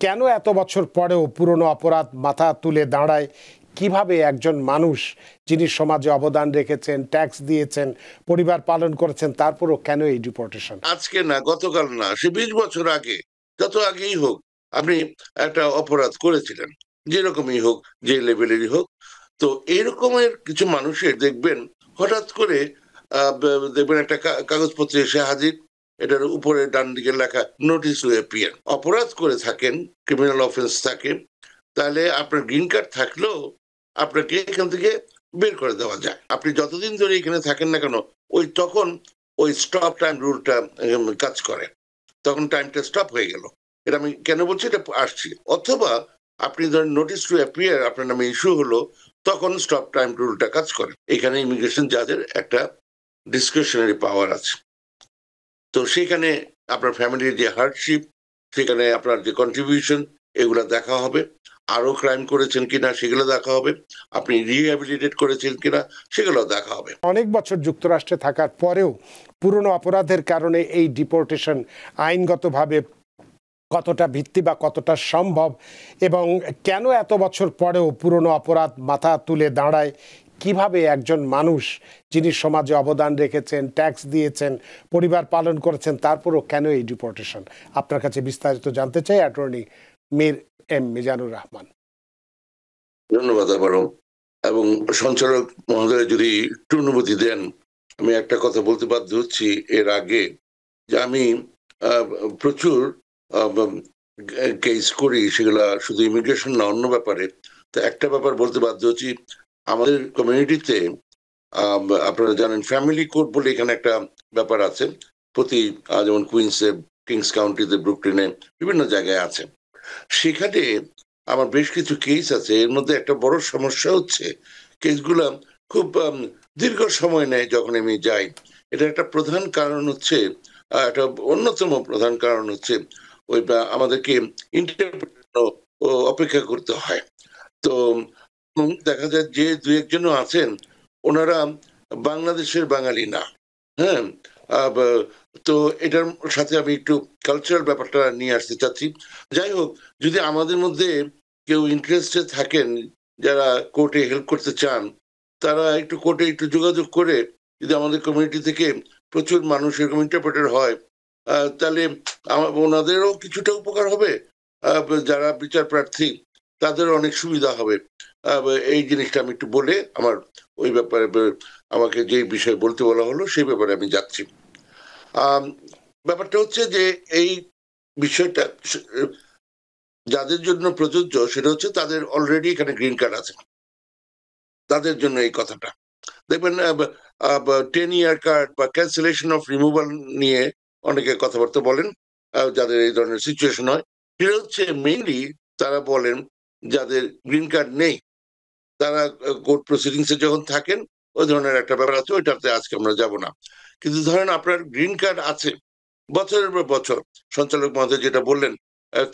কেন এত বছর পরেও পুরনো অপরাধ মাথা তুলে দাঁড়ায়? কিভাবে একজন মানুষ যিনি সমাজে অবদান রেখেছেন, ট্যাক্স দিয়েছেন, পরিবার পালন করেছেন, তারপরও কেন এই ডিপোর্টেশন? আজকে না, গতকাল না, সে 20 বছর আগে, যত আগেই হোক, আপনি একটা অপরাধ করেছিলেন, যেরকমই হোক, যে লেভেলেরই হোক। তো এরকমের কিছু মানুষের দেখবেন হঠাৎ করে দেখবেন একটা কাগজপত্রে এসে হাজির, এটার উপরে ডান দিকে লেখা নোটিস টু অ্যাপিয়ার। অপরাধ করে থাকেন, ক্রিমিনাল অফেন্স থাকে, তাহলে আপনার গ্রিন কার্ড থাকলেও আপনাকে এখান থেকে বের করে দেওয়া যায়। আপনি যতদিন ধরে এখানে থাকেন না কেন, তখন ওই স্টপ টাইম রুলটা কাজ করে, তখন টাইমটা স্টপ হয়ে গেল। এটা আমি কেন বলছি, এটা আসছি। অথবা আপনি ধরেন নোটিস টু অ্যাপিয়ার আপনার নামে ইস্যু হলো, তখন স্টপ টাইম রুলটা কাজ করে। এখানে ইমিগ্রেশন জাজের একটা ডিসক্রিশনারি পাওয়ার আছে। তো সেখানে আপনার ফ্যামিলির যে হার্ডশিপ, সেখানে আপনার যে কন্ট্রিবিউশন, এগুলো দেখা হবে। আরো ক্রাইম করেছেন কিনা সেগুলো দেখা হবে, আপনি রিহ্যাবিলিটেট করেছেন কিনা সেগুলো দেখা হবে। অনেক বছর যুক্তরাষ্ট্রে থাকার পরেও পুরনো অপরাধের কারণে এই ডিপোর্টেশন আইনগতভাবে কতটা ভিত্তি বা কতটা সম্ভব, এবং কেন এত বছর পরেও পুরনো অপরাধ মাথা তুলে দাঁড়ায়? কিভাবে একজন মানুষ যিনি সমাজে অবদান রেখেছেন, ট্যাক্স দিয়েছেন, পরিবার পালন করেছেন, তারপরও কেন এই ডিপোর্টেশন? আপনার কাছে বিস্তারিত জানতে চাই অ্যাটর্নি মীর এম মিজানুর রহমান। ধন্যবাদ আবারও। এবং সঞ্চালক মহোদয় যদি একটু অনুমতি দেন, আমি একটা কথা বলতে বাধ্য হচ্ছি এর আগে, যে আমি প্রচুর কেস করি, সেগুলা শুধু ইমিগ্রেশন না, অন্য ব্যাপারে। তো একটা ব্যাপার বলতে বাধ্য হচ্ছি, আমাদের কমিউনিটিতে আপনারা জানেন ফ্যামিলি কোর্ট বলে এখানে একটা ব্যাপার আছে। প্রতি যেমন কুইন্সে, কিংস কাউন্টিতে, ব্রুকলিনে, বিভিন্ন জায়গায় আছে। সেখানে আমার বেশ কিছু কেস আছে। এর মধ্যে একটা বড় সমস্যা হচ্ছে, কেসগুলা খুব দীর্ঘ সময় নেয় যখন আমি যাই। এটা একটা প্রধান কারণ হচ্ছে, একটা অন্যতম প্রধান কারণ হচ্ছে ওই আমাদেরকে ইন্টারপ্রেট অপেক্ষা করতে হয়। তো দেখা যায় যে দু একজনও আছেন, ওনারা বাংলাদেশের বাঙালি না। হ্যাঁ, তো এটার সাথে আমি একটু কালচারাল ব্যাপারটা নিয়ে আসতে চাচ্ছি। যাই হোক, যদি আমাদের মধ্যে কেউ ইন্টারেস্টেড থাকেন, যারা কোর্টে হেল্প করতে চান, তারা একটু কোর্টে একটু যোগাযোগ করে, যদি আমাদের কমিউনিটি থেকে প্রচুর মানুষ এরকম ইন্টারপ্রেটার হয়, তাহলে ওনাদেরও কিছুটা উপকার হবে, যারা বিচার প্রার্থী তাদেরও অনেক সুবিধা হবে। এই জিনিসটা আমি একটু বলে আমার ওই ব্যাপারে, আমাকে যে বিষয় বলতে বলা হলো সেই ব্যাপারে আমি যাচ্ছি। ব্যাপারটা হচ্ছে যে এই বিষয়টা যাদের জন্য প্রযোজ্য, সেটা হচ্ছে তাদের অলরেডি এখানে গ্রিন কার্ড আছে, তাদের জন্য এই কথাটা। দেখবেন 10 ইয়ার কার্ড বা ক্যান্সেলেশন অফ রিমুভাল নিয়ে অনেকে কথাবার্তা বলেন, যাদের এই ধরনের সিচুয়েশন হয়। সেটা হচ্ছে মেইনলি তারা বলেন যাদের গ্রিন কার্ড নেই, তারা কোর্ট প্রসিডিংসে যখন থাকেন, ওই ধরনের একটা ব্যাপার আছে, ওইটাতে আজকে আমরা যাব না। কিন্তু ধরেন আপনার গ্রিন কার্ড আছে বছরের পর বছর, সঞ্চালক মহোদয় যেটা বললেন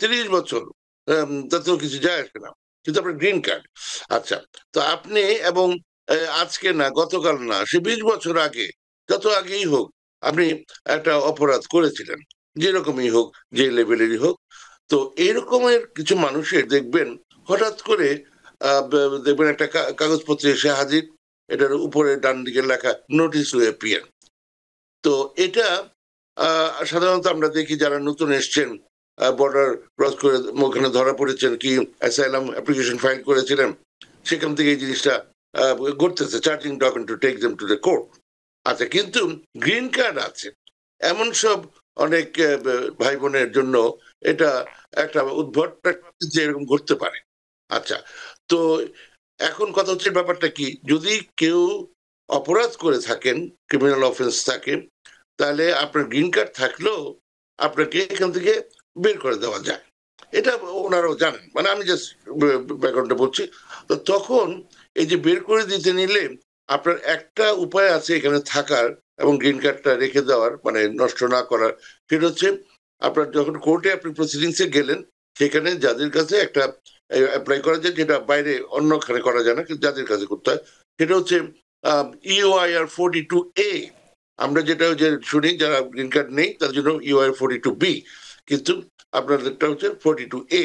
30 বছর, তাতেও কিছু যায় আসে না, কিন্তু আপনার গ্রিন কার্ড। আচ্ছা, তো আপনি এবং আজকে না, গতকাল না, সে 20 বছর আগে, যত আগেই হোক, আপনি একটা অপরাধ করেছিলেন, যেরকমই হোক, যে লেভেলেরই হোক। তো এরকমের কিছু মানুষের দেখবেন হঠাৎ করে দেখবেন একটা কাগজপত্রে এসে হাজির, এটার উপরে ডান দিকে লেখা নোটিস টু অ্যাপিয়ার। তো এটা সাধারণত আমরা দেখি যারা নতুন এসছেন, বর্ডার ক্রস করে ওখানে ধরা পড়েছেন, কি অ্যাসাইলাম অ্যাপ্লিকেশন ফাইল করেছিলেন, সেখান থেকে এই জিনিসটা ঘটতেছে, charging document to take them to the court. আচ্ছা, কিন্তু গ্রিন কার্ড আছে এমন সব অনেক ভাই বোনের জন্য এটা একটা উদ্ভট যে এরকম ঘটতে পারে। আচ্ছা, তো এখন কথা হচ্ছে ব্যাপারটা কি, যদি কেউ অপরাধ করে থাকেন, ক্রিমিনাল অফেন্স থাকে, তাহলে আপনার গ্রিন কার্ড থাকলেও আপনাকে এখান থেকে বের করে দেওয়া যায়। এটা ওনারাও জানেন, মানে আমি জাস্ট ব্যাকগ্রাউন্ডটা বলছি। তো তখন এই যে বের করে দিতে নিলে আপনার একটা উপায় আছে এখানে থাকার এবং গ্রিন কার্ডটা রেখে দেওয়ার, মানে নষ্ট না করার। সেটা হচ্ছে আপনার যখন কোর্টে আপনি প্রসিডিংসে গেলেন, সেখানে যাদের কাছে একটা অ্যাপ্লাই করা যায়, যেটা বাইরে অন্যখানে করা যায় না, কিন্তু যাদের কাছে করতে হয়, সেটা হচ্ছে ইউআইআর 42A। আমরা যেটা যে শুনি, যারা গ্রিন কার্ড নেই তার জন্য ইউআইআর 42B। কিন্তু আপনাদেরটা হচ্ছে 42A।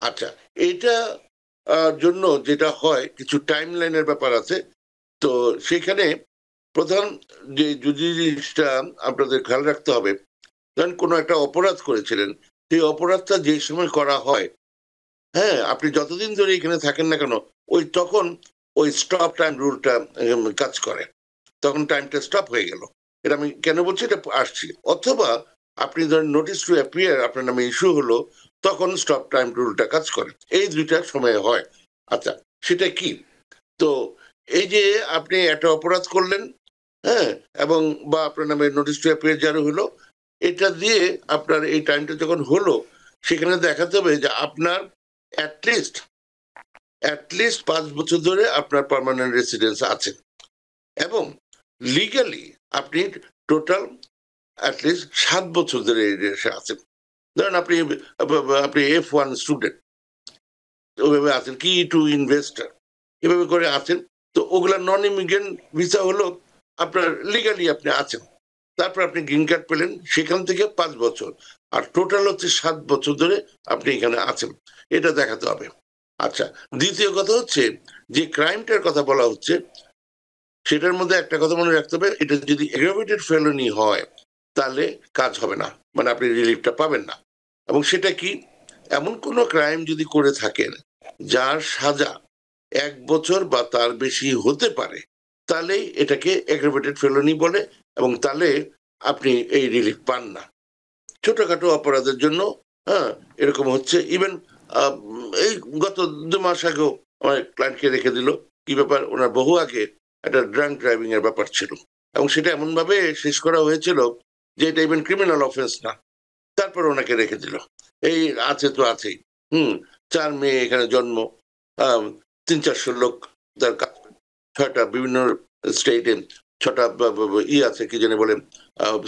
আচ্ছা, এটা জন্য যেটা হয় কিছু টাইম লাইনের ব্যাপার আছে। তো সেখানে প্রধান যে জিনিসটা আপনাদের খেয়াল রাখতে হবে, ধরেন কোনো একটা অপরাধ করেছিলেন, সেই অপরাধটা যে সময় করা হয়, হ্যাঁ, আপনি যতদিন ধরে এখানে থাকেন না কেন, তখন ওই স্টপ টাইম রুলটা কাজ করে, তখন টাইমটা স্টপ হয়ে গেল। এটা আমি কেন বলছি, এটা আসছি। অথবা আপনি ধরেন নোটিস টু অ্যাপিয়ার আপনার নামে ইস্যু হলো, তখন স্টপ টাইম রুলটা কাজ করে। এই দুইটা সময় হয়। আচ্ছা, সেটা কি? তো এই যে আপনি একটা অপরাধ করলেন, হ্যাঁ, এবং বা আপনার নামে নোটিস টু অ্যাপিয়ার জারি হলো, এটা দিয়ে আপনার এই টাইমটা যখন হলো, সেখানে দেখাতে হবে যে আপনার অ্যাটলিস্ট 5 বছর ধরে আপনার পার্মানেন্ট রেসিডেন্স আছে, এবং লিগালি আপনি টোটাল অ্যাটলিস্ট 7 বছর ধরে এই দেশে আছেন। ধরেন আপনি F1 স্টুডেন্ট, ওইভাবে আছেন, কি টু ইনভেস্টার, এভাবে করে আছেন। তো ওগুলা নন ইমিগ্রেন্ট ভিসা হলো, আপনার লিগালি আপনি আছেন। তারপর আপনি গ্রিন কার্ড পেলেন, সেখান থেকে 5 বছর, আর টোটাল হচ্ছে 7 বছর ধরে আপনি এখানে আছেন, এটা দেখাতে হবে। আচ্ছা, দ্বিতীয় কথা হচ্ছে যে ক্রাইমটার কথা বলা হচ্ছে, সেটার মধ্যে একটা কথা মনে রাখতে হবে, এটা যদি এগ্রাভেটেড ফেলনি হয় তাহলে কাজ হবে না, মানে আপনি রিলিফটা পাবেন না। এবং সেটা কি, এমন কোন ক্রাইম যদি করে থাকেন যার সাজা 1 বছর বা তার বেশি হতে পারে, তাহলে এটাকে এগ্রাভেটেড ফেলনি বলে, এবং তাহলে আপনি এই রিলিফ পান না। ছোটখাটো অপরাধের জন্য, হ্যাঁ, এরকম হচ্ছে। ইভেন এই গত 2 মাস আগেও আমার ক্লায়েন্টকে রেখে দিল। কি ব্যাপার, ওনার বহু আগে একটা ড্রাঙ্ক ড্রাইভিং এর ব্যাপার ছিল, এবং সেটা এমন ভাবে শেষ করা হয়েছিল যে এটা ইভেন ক্রিমিনাল অফেন্স না, তারপর ওনাকে রেখে দিল। এই আছে তো আছেই। 4 মেয়ে এখানে জন্ম, 300-400 লোক তার কাজ, 6টা বিভিন্ন স্টেটে 6টা আছে, কি জানি বলেন,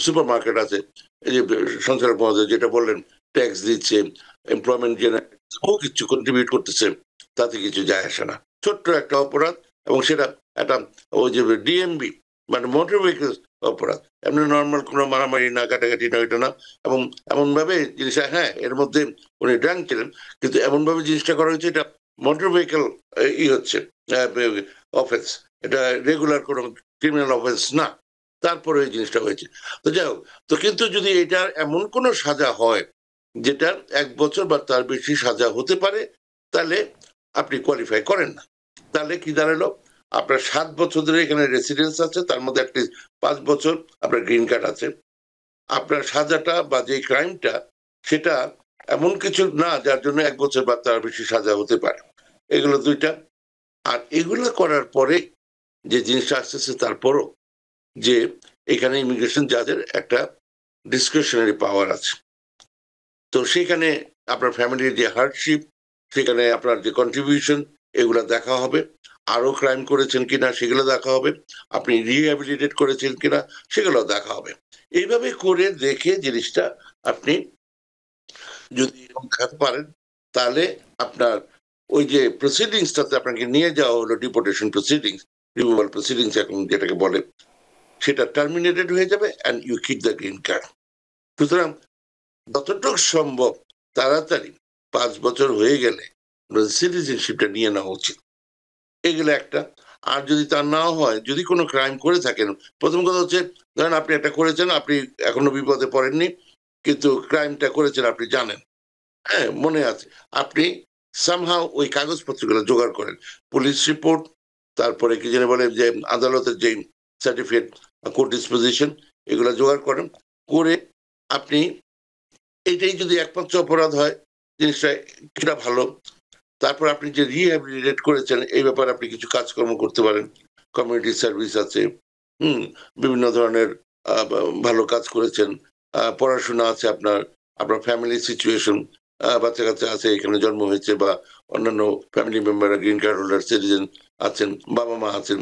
সুপার মার্কেট আছে, এই যে সঞ্চালক মহোদয় যেটা বললেন, ট্যাক্স দিচ্ছে, এমপ্লয়মেন্ট জেনারেট, বহু কিছু কন্ট্রিবিউট করতেছে, তাতে কিছু যায় আসে না। ছোট্ট একটা অপরাধ, এবং সেটা একটা ওই যে ডিএমবি, মানে মোটর ভেহিকল অপরাধ, এমনি নর্মাল কোনো মারামারি না, কাটাকাটি না, এটা না। এবং এমন ভাবে জিনিসটা, হ্যাঁ, এর মধ্যে উনি ড্রাঙ্ক ছিলেন, কিন্তু এমন ভাবে জিনিসটা করা হয়েছে, এটা মোটর ভেহিকল হচ্ছে অফেন্স, এটা রেগুলার কোনো ক্রিমিনাল অফেন্স না, তারপরে এই জিনিসটা হয়েছে। তো যাই হোক, তো কিন্তু যদি এটার এমন কোনো সাজা হয় যেটার 1 বছর বা তার বেশি সাজা হতে পারে, তাহলে আপনি কোয়ালিফাই করেন না। তাহলে কি দাঁড়ালো, আপনার 7 বছর ধরে এখানে রেসিডেন্স আছে, তার মধ্যে অ্যাটলিস্ট 5 বছর আপনার গ্রিন কার্ড আছে, আপনার সাজাটা বা যে ক্রাইমটা সেটা এমন কিছু না যার জন্য 1 বছর বা তার বেশি সাজা হতে পারে। এগুলো দুইটা। আর এগুলো করার পরে যে জিনিসটা আসতেছে, তারপরও যে এখানে ইমিগ্রেশন জাজের একটা ডিসক্রিশনারি পাওয়ার আছে। তো সেখানে আপনার ফ্যামিলির যে হার্ডশিপ, সেখানে আপনার যে কন্ট্রিবিউশন, এগুলো দেখা হবে। আরো ক্রাইম করেছেন কিনা সেগুলো দেখা হবে, আপনি রিহ্যাবিলিটেট করেছেন কিনা সেগুলো দেখা হবে। এইভাবে করে দেখে জিনিসটা আপনি যদি দেখাতে পারেন, তাহলে আপনার ওই যে প্রসিডিংসটাতে আপনাকে নিয়ে যাওয়া হলো, ডিপোর্টেশন প্রসিডিংস, রিমুভাল প্রসিডিংস এখন যেটাকে বলে, সেটা টার্মিনেটেড হয়ে যাবে, and you keep the green card. সুতরাং যতটুকু সম্ভব তাড়াতাড়ি 5 বছর হয়ে গেলে সিটিজেনশিপটা নিয়ে নেওয়া উচিত। এগুলো একটা। আর যদি তা না হয়, যদি কোনো ক্রাইম করে থাকেন, প্রথম কথা হচ্ছে, ধরেন আপনি একটা করেছেন, আপনি এখনো বিপদে পড়েননি, কিন্তু ক্রাইমটা করেছেন আপনি জানেন, হ্যাঁ, মনে আছে, আপনি সামহাও ওই কাগজপত্রগুলো জোগাড় করেন, পুলিশ রিপোর্ট, তারপরে কি যেন বলে যে আদালতের যে সার্টিফিকেট, কোর্ট ডিসপোজিশন, এগুলো জোগাড় করেন, করে আপনি, এইটাই যদি একমাত্র অপরাধ হয়, জিনিসটা কিছুটা ভালো। তারপর আপনি যে রিহ্যাবিলিটেট করেছেন, এই ব্যাপারে আপনি কিছু কাজকর্ম করতে পারেন, কমিউনিটি সার্ভিস আছে, বিভিন্ন ধরনের ভালো কাজ করেছেন, পড়াশোনা আছে, আপনার আপনার ফ্যামিলি সিচুয়েশন, বাচ্চা কাচ্চা আছে, এখানে জন্ম হয়েছে, বা অন্যান্য family member green card holder citizen আছেন, বাবা মা আছেন,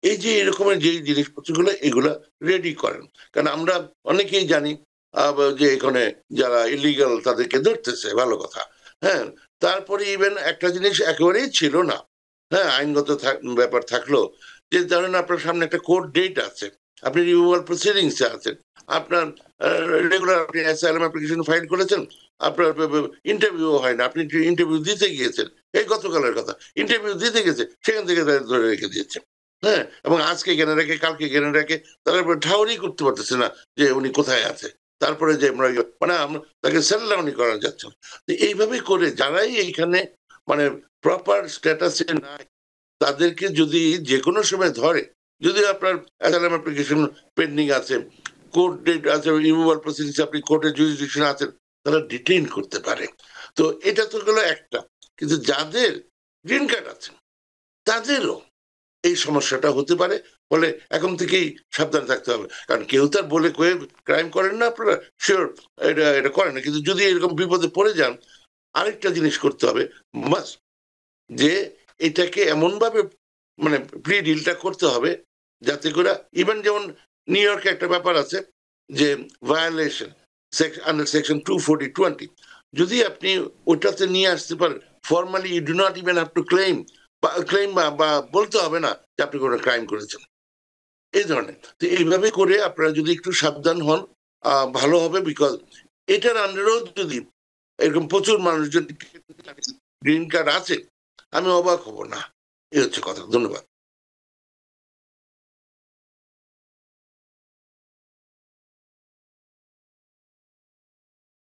এই যে এরকমের যে জিনিসপত্রগুলো, এগুলা রেডি করেন। কারণ আমরা অনেকেই জানি যে এখানে যারা ইলিগাল তাদেরকে ধরতেছে, ভালো কথা, হ্যাঁ। তারপরে ইভেন একটা জিনিস একেবারেই ছিল না, হ্যাঁ, আইনগত ব্যাপার থাকলো, যে ধরেন আপনার সামনে একটা কোর্ট ডেট আছে, আপনি রিমুভাল প্রসিডিংসে আছেন, আপনার রেগুলার আপনি অ্যাসাইলাম অ্যাপ্লিকেশন ফাইল করেছেন, আপনার ইন্টারভিউ হয় না, আপনি ইন্টারভিউ দিতে গিয়েছেন, এই গতকালের কথা, ইন্টারভিউ দিতে গেছে, সেখান থেকে তাদের ধরে রেখে দিয়েছে। হ্যাঁ, এবং আজকে জ্ঞানে রাখে, কালকে জ্ঞানে রাখে, তারা ঠাউরই করতে পারতেছে না যে উনি কোথায় আছে। তারপরে যে আমরা মানে আমরা তাকে সেটেল ডাউনই করা যাচ্ছে না। এইভাবে করে যারাই এইখানে মানে প্রপার স্ট্যাটাসে নাই, তাদেরকে যদি যে কোনো সময় ধরে, যদি আপনার অ্যাসাইলাম অ্যাপ্লিকেশন পেন্ডিং আছে, কোর্ট ডেট আছে, রিমুভাল প্রসিডিংস আপনি কোর্টের জুরিসডিকশন আছেন, তারা ডিটেইন করতে পারে। তো এটা তো গেল একটা। কিন্তু যাদের গ্রিন কার্ড আছে তাদেরও এই সমস্যাটা হতে পারে। ফলে এখন থেকেই সাবধান থাকতে হবে, কারণ কেউ তার বলে কয়ে ক্রাইম করেন না, আপনারা শিওর এটা এটা করেন না, কিন্তু যদি এরকম বিপদে পড়ে যান, আরেকটা জিনিস করতে হবে, মাস্ট, যে এটাকে এমন ভাবে মানে প্রি ডিলটা করতে হবে যাতে করে ইভেন যেমন নিউ ইয়র্কে একটা ব্যাপার আছে যে ভায়োলেশন আন্ডার সেকশন 240-20, যদি আপনি ওটাতে নিয়ে আসতে পারেন, formally you do not even have to claim বা বলতে হবে না যে আপনি কোনো ক্রাইম করেছেন, এই ধরনের। তো এইভাবে করে আপনারা যদি একটু সাবধান হন ভালো হবে, বিকজ এটার আন্ডারেও যদি এরকম প্রচুর মানুষজন গ্রিন কার্ড আছে, আমি অবাক হব না। এই হচ্ছে কথা। ধন্যবাদ।